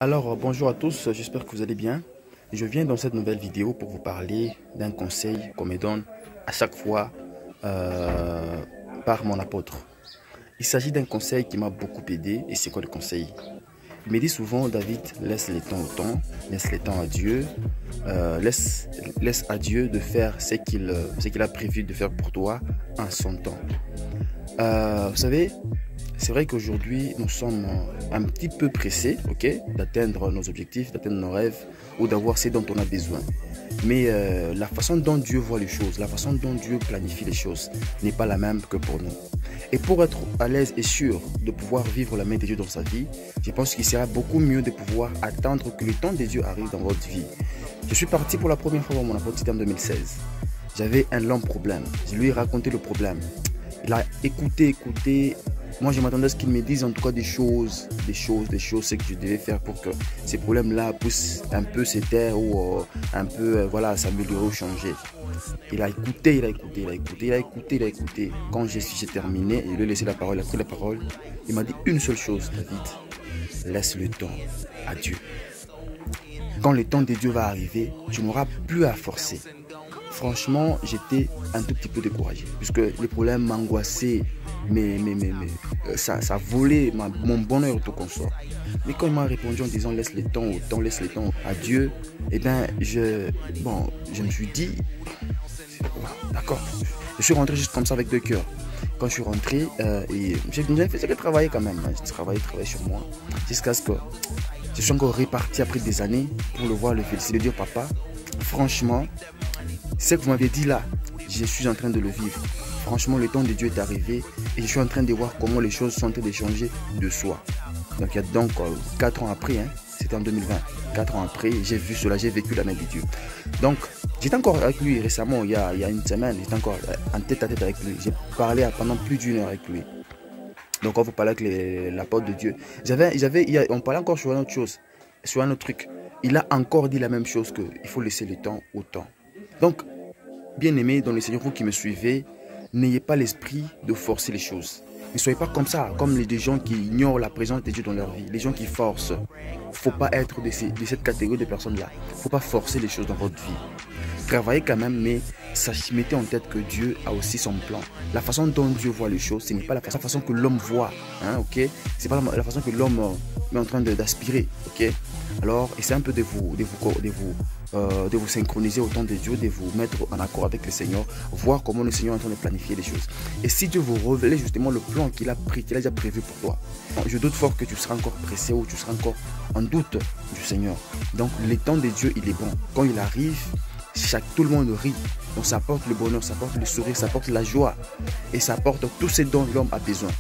Bonjour à tous, j'espère que vous allez bien. Je viens dans cette nouvelle vidéo pour vous parler d'un conseil qu'on me donne à chaque fois par mon apôtre. Il s'agit d'un conseil qui m'a beaucoup aidé. Et c'est quoi le conseil? Il me dit souvent: David, laisse le temps au temps, laisse le temps à Dieu, laisse à Dieu de faire ce qu'il a prévu de faire pour toi en son temps. Vous savez, c'est vrai qu'aujourd'hui, nous sommes un petit peu pressés, ok, d'atteindre nos objectifs, d'atteindre nos rêves ou d'avoir ce dont on a besoin. Mais la façon dont Dieu voit les choses, la façon dont Dieu planifie les choses n'est pas la même que pour nous. Et pour être à l'aise et sûr de pouvoir vivre la main de Dieu dans sa vie, je pense qu'il sera beaucoup mieux de pouvoir attendre que le temps de Dieu arrive dans votre vie. Je suis parti pour la première fois dans mon apôtre en 2016. J'avais un long problème. Je lui ai raconté le problème. Il a écouté. Moi, je m'attendais à ce qu'il me dise en tout cas des choses, ce que je devais faire pour que ces problèmes-là puissent un peu se taire ou un peu, voilà, s'améliorer ou changer. Il a écouté. Quand j'ai terminé, il lui a laissé la parole, il a pris la parole. Il m'a dit une seule chose: David, laisse le temps à Dieu. Quand le temps de Dieu va arriver, tu n'auras plus à forcer. Franchement, j'étais un tout petit peu découragé, puisque les problèmes m'angoissaient, mais ça volait mon bonheur tout consort. Mais quand il m'a répondu en disant laisse le temps au temps, laisse le temps à Dieu, eh bien, je me suis dit, d'accord. Je suis rentré juste comme ça avec deux cœurs. Quand je suis rentré, j'ai fait que travailler quand même. J'ai travaillé sur moi, jusqu'à ce que je suis encore reparti après des années pour le voir, le féliciter, le dire: papa, franchement, ce que vous m'avez dit là, je suis en train de le vivre. Franchement, le temps de Dieu est arrivé et je suis en train de voir comment les choses sont en train de changer de soi. Donc, il y a donc 4 ans après, c'était en 2020, 4 ans après, j'ai vu cela, j'ai vécu la main de Dieu. Donc, j'étais encore avec lui récemment, il y a une semaine, j'étais encore en tête à tête avec lui. J'ai parlé pendant plus d'une heure avec lui. Donc, on vous parlait avec l'apôtre de Dieu. On parlait encore sur une autre chose, sur un autre truc. Il a encore dit la même chose, qu'il faut laisser le temps au temps. Donc, bien aimé dans le Seigneur, vous qui me suivez, n'ayez pas l'esprit de forcer les choses. Ne soyez pas comme ça, comme les gens qui ignorent la présence de Dieu dans leur vie, les gens qui forcent. Il ne faut pas être de cette catégorie de personnes-là. Il ne faut pas forcer les choses dans votre vie. Travaillez quand même, mais mettez en tête que Dieu a aussi son plan. La façon dont Dieu voit les choses, ce n'est pas la façon que l'homme voit. Ok? Ce n'est pas la façon que l'homme est en train d'aspirer. Ok? Alors, essayez un peu de vous synchroniser au temps de Dieu, de vous mettre en accord avec le Seigneur, voir comment le Seigneur est en train de planifier les choses. Et si Dieu vous révèle justement le plan qu'il a déjà prévu pour toi, je doute fort que tu seras encore pressé ou tu seras encore en doute du Seigneur. Donc, le temps de Dieu, il est bon. Quand il arrive, tout le monde rit. Donc ça apporte le bonheur, ça apporte le sourire, ça apporte la joie. Et ça apporte tout ce dont l'homme a besoin.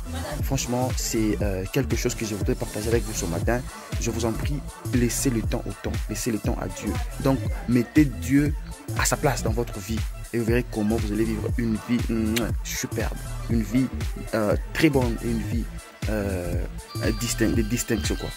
Franchement, c'est quelque chose que je voudrais partager avec vous ce matin. Je vous en prie, laissez le temps au temps. Laissez le temps à Dieu. Donc, mettez Dieu à sa place dans votre vie. Et vous verrez comment vous allez vivre une vie superbe. Une vie très bonne. Une vie de distinction, quoi.